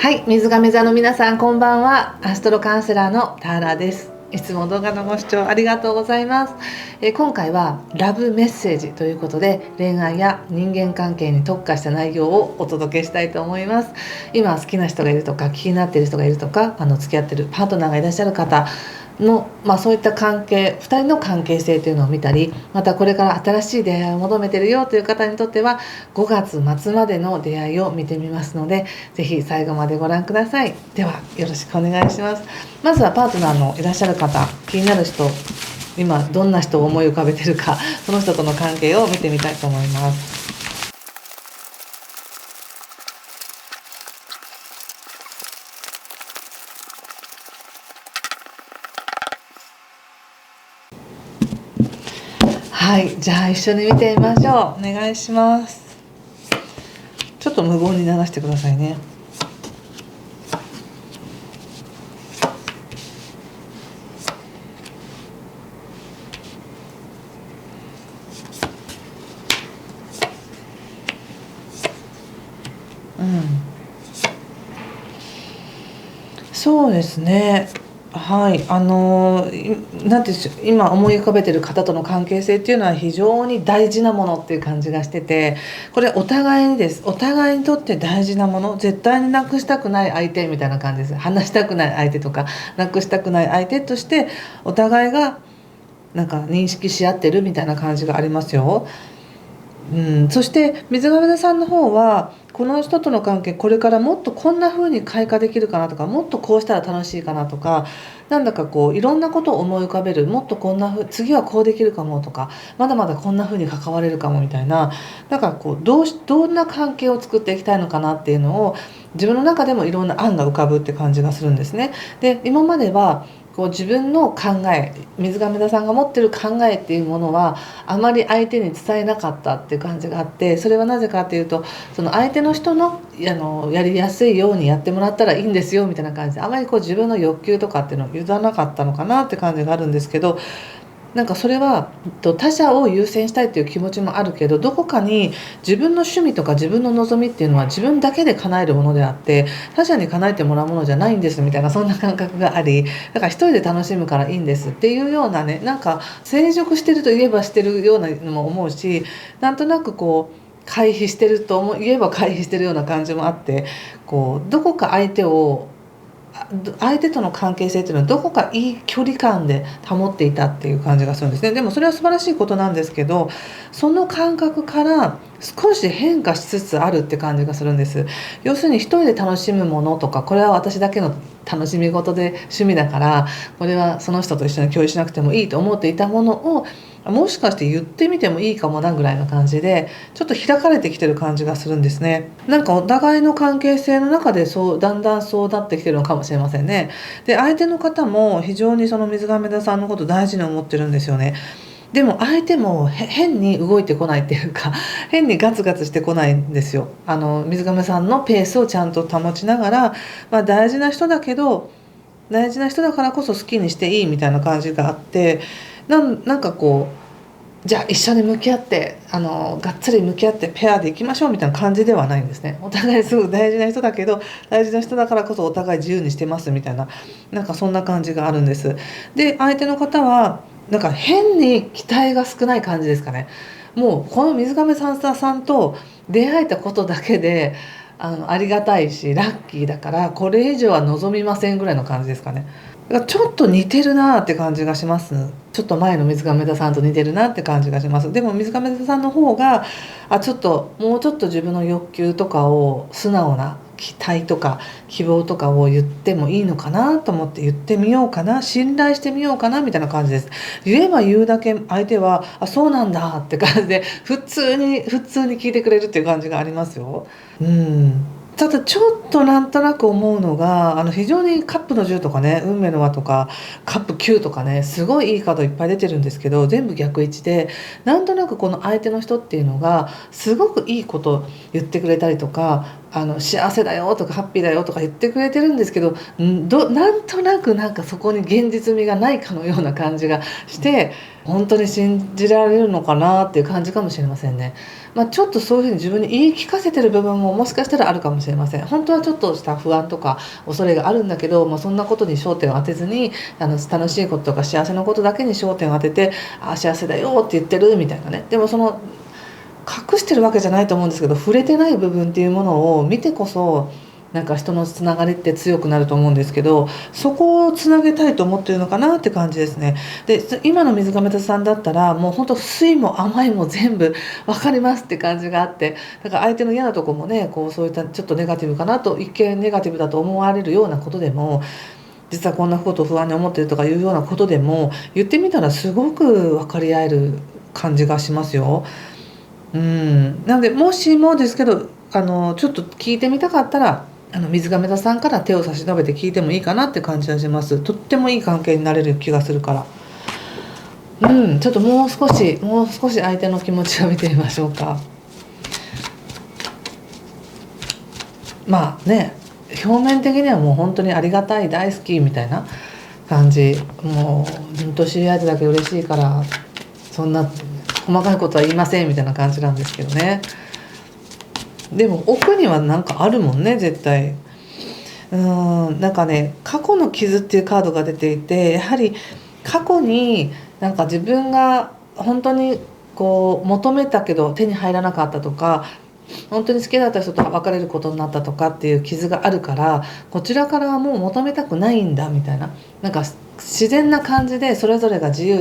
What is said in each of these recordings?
はい、水亀座の皆さんこんばんは。アストロカウンセラーのターラです。いつも動画のご視聴ありがとうございます。今回はラブメッセージということで、恋愛や人間関係に特化した内容をお届けしたいと思います。今好きな人がいるとか、気になっている人がいるとか、付き合っているパートナーがいらっしゃる方の、そういった関係、2人の関係性というのを見たり、またこれから新しい出会いを求めているよという方にとっては5月末までの出会いを見てみますので、ぜひ最後までご覧ください。ではよろしくお願いします。まずはパートナーのいらっしゃる方、気になる人、今どんな人を思い浮かべているか、その人との関係を見てみたいと思います。はい、じゃあ一緒に見てみましょう。お願いします。ちょっと無言にならしてくださいね。そうですね。はい、なんていうんでしょう、今思い浮かべてる方との関係性っていうのは非常に大事なものっていう感じがしてて、これお互いにです。お互いにとって大事なもの、絶対になくしたくない相手みたいな感じです。話したくない相手とか、なくしたくない相手としてお互いがなんか認識し合ってるみたいな感じがありますよ。そして水亀座さんの方はこの人との関係、これからもっとこんな風に開花できるかなとか、もっとこうしたら楽しいかなとか、なんだかこういろんなことを思い浮かべる、もっとこんな次はこうできるかもとか、まだまだこんな風に関われるかもみたいな、だからこうどんな関係を作っていきたいのかなっていうのを自分の中でもいろんな案が浮かぶって感じがするんですね。で、今まではこう自分の考え、水亀座さんが持ってる考えっていうものはあまり相手に伝えなかったっていう感じがあって、それはなぜかっていうと、その相手の人のやりやすいようにやってもらったらいいんですよみたいな感じで、あまりこう自分の欲求とかっていうのを委ななかったのかなって感じがあるんですけど、なんかそれは他者を優先したいという気持ちもあるけど、どこかに自分の趣味とか自分の望みっていうのは自分だけで叶えるものであって、他者に叶えてもらうものじゃないんですみたいな、そんな感覚があり、だから一人で楽しむからいいんですっていうようなね、なんか成熟してると言えばしてるようなのも思うし、なんとなくこう回避してると言えば回避してるような感じもあって、こうどこか相手との関係性っていうのはどこかいい距離感で保っていたっていう感じがするんですね。でもそれは素晴らしいことなんですけど、その感覚から少し変化しつつあるって感じがするんです。要するに一人で楽しむものとか、これは私だけの楽しみ事で趣味だから、これはその人と一緒に共有しなくてもいいと思っていたものを、もしかして言ってみてもいいかもなぐらいの感じで、ちょっと開かれてきてる感じがするんですね。なんかお互いの関係性の中でだんだんそうなってきてるのかもしれませんね。で、相手の方も非常にその水亀座さんのこと大事に思ってるんですよね。でも相手も変に動いてこないっていうか、変にガツガツしてこないんですよ。水亀さんのペースをちゃんと保ちながら、大事な人だけど、大事な人だからこそ好きにしていいみたいな感じがあって、なんかこう、じゃあ一緒に向き合ってがっつり向き合ってペアでいきましょうみたいな感じではないんですね。お互いすごく大事な人だけど、大事な人だからこそお互い自由にしてますみたいな、なんかそんな感じがあるんです。で、相手の方はなんか変に期待が少ない感じですかね。もうこの水亀さんと出会えたことだけでありがたいしラッキーだから、これ以上は望みませんぐらいの感じですかね。だからちょっと似てるなって感じがします。ちょっと前の水亀座さんと似てるなって感じがします。でも水亀座さんの方がもうちょっと自分の欲求とかを、素直な期待とか希望とかを言ってもいいのかなと思って言ってみようかな、信頼してみようかなみたいな感じです。言えば言うだけ相手はそうなんだって感じで普通に聞いてくれるっていう感じがありますよ。ただちょっとなんとなく思うのが、非常にカップの10とかね、運命の輪とかカップ9とかね、すごいいいカードいっぱい出てるんですけど、全部逆位置で、なんとなくこの相手の人っていうのがすごくいいこと言ってくれたりとか、幸せだよとかハッピーだよとか言ってくれてるんですけど、なんとなくなんかそこに現実味がないかのような感じがして、本当に信じられるのかなっていう感じかもしれませんね。ちょっとそういうふうに自分に言い聞かせてる部分ももしかしたらあるかもしれません。本当はちょっとした不安とか恐れがあるんだけど、そんなことに焦点を当てずに楽しいこととか幸せなことだけに焦点を当てて、幸せだよって言ってるみたいなね。でも隠してるわけじゃないと思うんですけど、触れてない部分っていうものを見てこそ人のつながりって強くなると思うんですけど、そこをつなげたいと思ってるのかなって感じですね。で今の水亀座さんだったらもう本当酸いも甘いも全部分かりますって感じがあって、だから相手の嫌なとこもねそういったちょっとネガティブかなと、一見ネガティブだと思われるようなことでも、実はこんなことを不安に思ってるとかいうようなことでも言ってみたらすごく分かり合える感じがしますよ。なのでもしもですけどちょっと聞いてみたかったら水亀座さんから手を差し伸べて聞いてもいいかなって感じがします。とってもいい関係になれる気がするから、ちょっともう少し相手の気持ちを見てみましょうか。表面的にはもう本当にありがたい大好きみたいな感じ、もうずっと知り合えただけ嬉しいからそんな細かいことは言いませんみたいな感じなんですけどね。でも奥にはなんかあるもんね絶対。過去の傷っていうカードが出ていて、やはり過去に自分が本当に求めたけど手に入らなかったとか、本当に好きだった人と別れることになったとかっていう傷があるから、こちらからはもう求めたくないんだみたいな、自然な感じでそれぞれが自由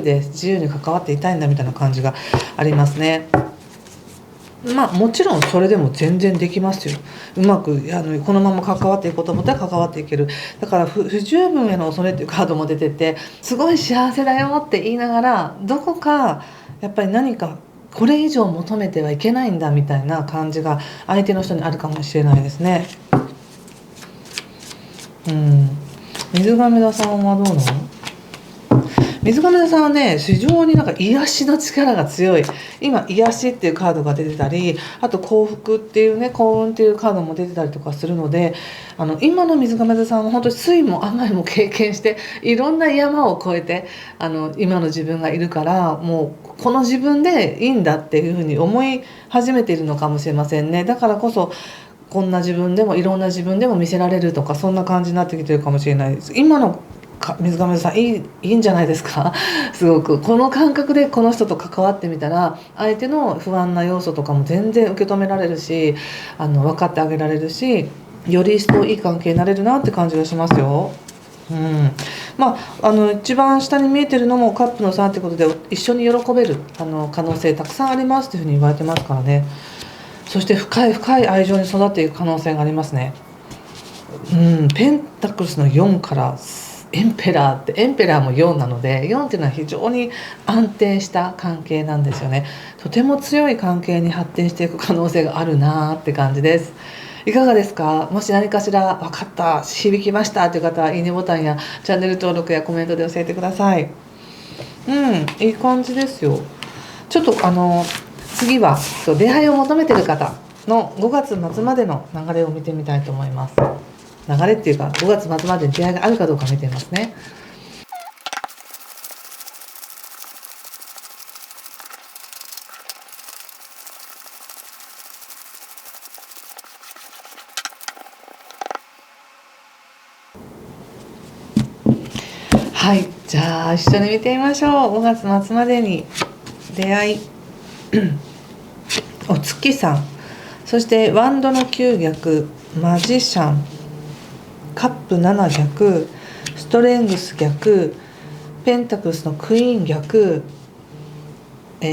に関わっていたいんだみたいな感じがありますね。もちろんそれでも全然できますよ。うまくこのまま関わっていこうと思ったら関わっていける。だから不十分への恐れっていうカードも出てて、すごい幸せだよって言いながらどこかやっぱり何かこれ以上求めてはいけないんだみたいな感じが相手の人にあるかもしれないですね。水亀座さんはどうなの？水亀座さんはね、非常に癒しの力が強い。今癒しっていうカードが出てたり、あと幸福っていうね、幸運っていうカードも出てたりとかするので、今の水亀座さんは本当に酸いも甘いも経験して、いろんな山を越えて今の自分がいるから、もうこの自分でいいんだっていうふうに思い始めているのかもしれませんね。だからこそこんな自分でもいろんな自分でも見せられるとか、そんな感じになってきてるかもしれないです。今の水亀さんいいんじゃないですか。すごくこの感覚でこの人と関わってみたら、相手の不安な要素とかも全然受け止められるし、分かってあげられるし、より一層いい関係になれるなって感じがしますよ。一番下に見えてるのもカップの3ってことで、一緒に喜べる可能性たくさんありますっていうふうに言われてますからね。そして深い深い愛情に育っていく可能性がありますね。ペンタクルスの4からエンペラーも4なので、4っていうのは非常に安定した関係なんですよね。とても強い関係に発展していく可能性があるなって感じです。いかがですか？もし何かしら分かった、響きましたという方は、いいねボタンやチャンネル登録やコメントで教えてください。いい感じですよ。ちょっと次は出会いを求めている方の5月末までの流れを見てみたいと思います。流れっていうか、5月末までに出会いがあるかどうか見てみますね。はい、じゃあ一緒に見てみましょう。5月末までに出会いお月さん、そしてワンドの9逆、マジシャン、カップ7逆、ストレングス逆、ペンタクルスのクイーン逆、ソ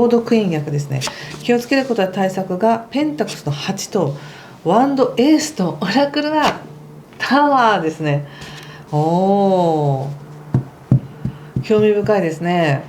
ードクイーン逆ですね。気をつけることは対策がペンタクルスの8とワンドエースとオラクルがタワーですね。興味深いですね。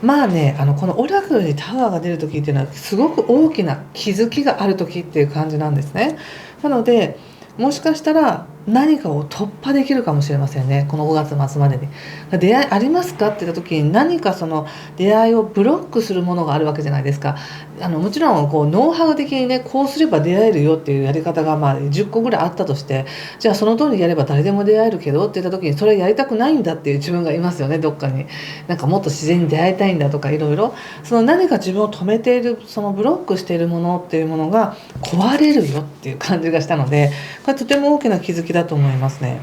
このオラクルにタワーが出る時っていうのはすごく大きな気づきがある時っていう感じなんですね。なのでもしかしたら何かを突破できるかもしれませんね、この5月末までに。出会いありますかって言った時に、何かその出会いをブロックするものがあるわけじゃないですか。もちろんこうノウハウ的にね、こうすれば出会えるよっていうやり方が10個ぐらいあったとして、じゃあその通りやれば誰でも出会えるけどって言った時に、それやりたくないんだっていう自分がいますよね、どっかに。なんかもっと自然に出会いたいんだとか、いろいろその何か自分を止めている、そのブロックしているものっていうものが壊れるよっていう感じがしたので、これとても大きな気づきだと思いますね。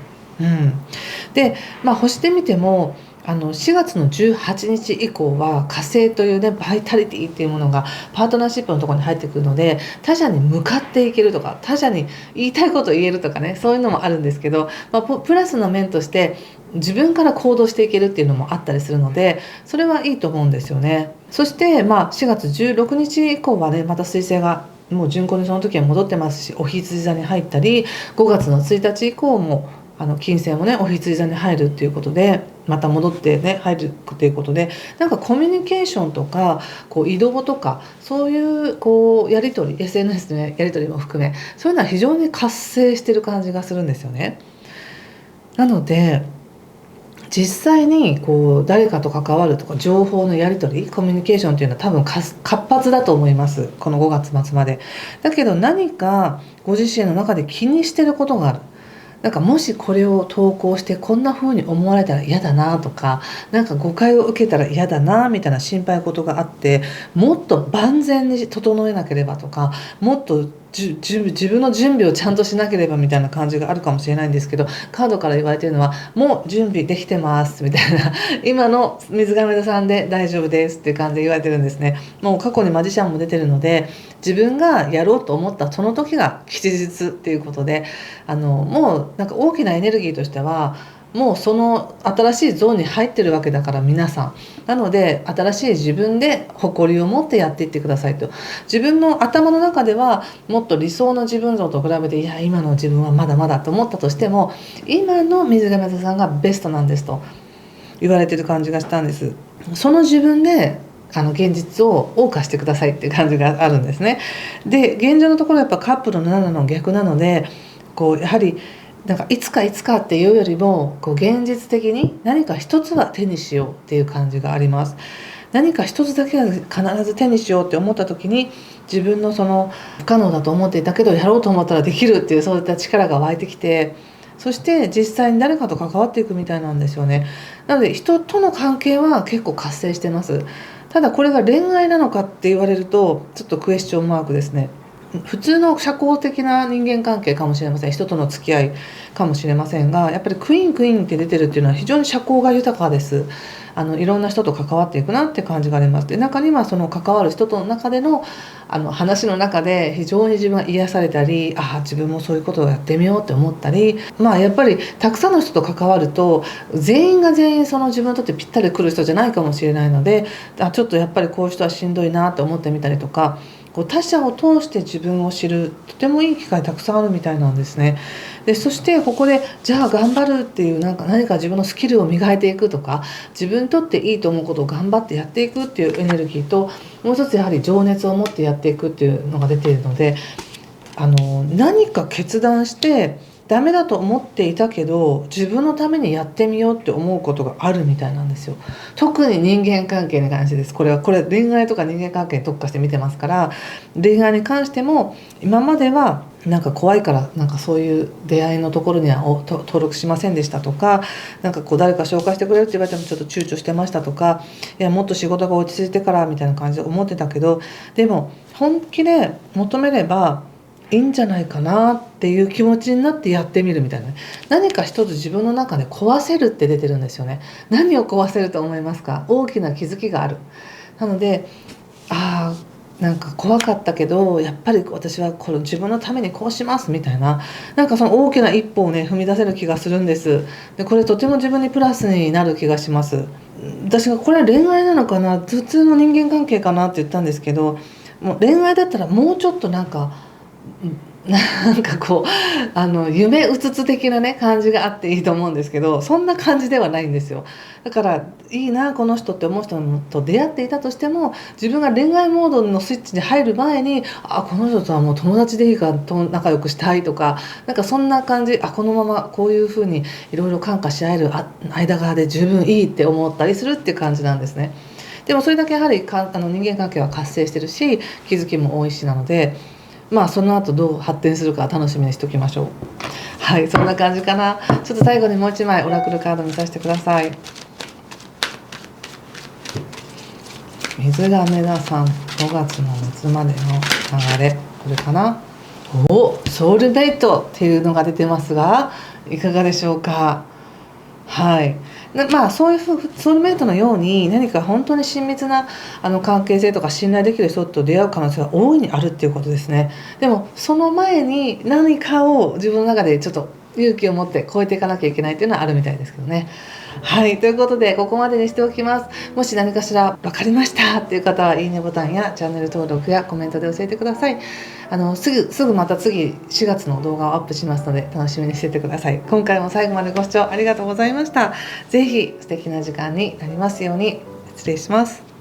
で、星で見ても4月の18日以降は火星というね、バイタリティっていうものがパートナーシップのところに入ってくるので、他者に向かっていけるとか、他者に言いたいことを言えるとかね、そういうのもあるんですけど、プラスの面として自分から行動していけるっていうのもあったりするので、それはいいと思うんですよね。そして4月16日以降はね、また彗星がもう順行にその時は戻ってますし、お羊座に入ったり、5月の1日以降も金星もね、お羊座に入るっていうことで、また戻ってね、入るっていうことで、なんかコミュニケーションとかこう移動とか、そういうこうやり取り、 SNS のやり取りも含め、そういうのは非常に活性してる感じがするんですよね。なので実際にこう誰かと関わるとか、情報のやり取り、コミュニケーションっていうのは多分活発だと思います、この5月末まで。だけど何かご自身の中で気にしてることがある。なんかもしこれを投稿してこんな風に思われたら嫌だなとか、なんか誤解を受けたら嫌だなみたいな心配事があって、もっと万全に整えなければとか、もっと自分の準備をちゃんとしなければみたいな感じがあるかもしれないんですけど、カードから言われているのは、もう準備できてますみたいな、今の水亀座さんで大丈夫ですっていう感じで言われてるんですね。もう過去にマジシャンも出てるので、自分がやろうと思ったその時が吉日っていうことで、もうなんか大きなエネルギーとしては、もうその新しいゾーンに入ってるわけだから、皆さん。なので新しい自分で誇りを持ってやっていってくださいと。自分の頭の中ではもっと理想の自分像と比べて、いや今の自分はまだまだと思ったとしても、今の水亀座さんがベストなんですと言われてる感じがしたんです。その自分で現実を謳歌してくださいっていう感じがあるんですね。で、現状のところやっぱカップルの7の逆なので、こうやはりなんかいつかっていうよりも、こう現実的に何か一つは手にしようっていう感じがあります。何か一つだけは必ず手にしようって思った時に、自分のその不可能だと思っていたけどやろうと思ったらできるっていう、そういった力が湧いてきて、そして実際に誰かと関わっていくみたいなんですよね。なので人との関係は結構活性してます。ただこれが恋愛なのかって言われると、ちょっとクエスチョンマークですね。普通の社交的な人間関係かもしれません、人との付き合いかもしれませんが、やっぱりクイーンって出てるっていうのは非常に社交が豊かです。いろんな人と関わっていくなって感じがあります。で、中にはその関わる人との中での話の中で非常に自分が癒されたり、自分もそういうことをやってみようって思ったり、やっぱりたくさんの人と関わると、全員が全員その自分にとってぴったり来る人じゃないかもしれないので、ちょっとやっぱりこういう人はしんどいなと思ってみたりとか、こう他者を通して自分を知るとてもいい機会たくさんあるみたいなんですね。で、そしてここでじゃあ頑張るっていう、何か自分のスキルを磨いていくとか、自分にとっていいと思うことを頑張ってやっていくっていうエネルギーと、もう一つやはり情熱を持ってやっていくっていうのが出ているので、何か決断してダメだと思っていたけど自分のためにやってみようって思うことがあるみたいなんですよ。特に人間関係に関してです。これ恋愛とか人間関係に特化して見てますから、恋愛に関しても今まではなんか怖いからそういう出会いのところには登録しませんでしたとか、誰か紹介してくれるって言われてもちょっと躊躇してましたとか、いやもっと仕事が落ち着いてからみたいな感じで思ってたけど、でも本気で求めればいいんじゃないかなっていう気持ちになってやってみるみたいな、何か一つ自分の中で壊せるって出てるんですよね。何を壊せると思いますか？大きな気づきがある。なので怖かったけどやっぱり私はこれ自分のためにこうしますみたいな、その大きな一歩をね踏み出せる気がするんです。で、これとても自分にプラスになる気がします。私がこれは恋愛なのかな、普通の人間関係かなって言ったんですけど、もう恋愛だったらもうちょっとなんかこう夢うつつ的なね感じがあっていいと思うんですけど、そんな感じではないんですよ。だからいいなこの人って思う人と出会っていたとしても、自分が恋愛モードのスイッチに入る前に、この人とはもう友達でいいからと仲良くしたいとか、なんかそんな感じ、このままこういうふうにいろいろ感化し合える間柄で十分いいって思ったりするっていう感じなんですね。でもそれだけやはり人間関係は活性してるし、気づきも多いしなので、その後どう発展するか楽しみにしておきましょう。はい、そんな感じかな。ちょっと最後にもう一枚オラクルカード見させてください。水亀座さん、5月の末までの流れ、これかな。ソウルメイトっていうのが出てますが、いかがでしょうか。はい。そういうソウルメイトのように何か本当に親密な関係性とか信頼できる人と出会う可能性は大いにあるっていうことですね。でもその前に何かを自分の中でちょっと勇気を持って超えていかなきゃいけないっていうのはあるみたいですけどね。はい、ということでここまでにしておきます。もし何かしら分かりましたっていう方はいいねボタンやチャンネル登録やコメントで教えてください。すぐまた次4月の動画をアップしますので楽しみにしててください。今回も最後までご視聴ありがとうございました。ぜひ素敵な時間になりますように。失礼します。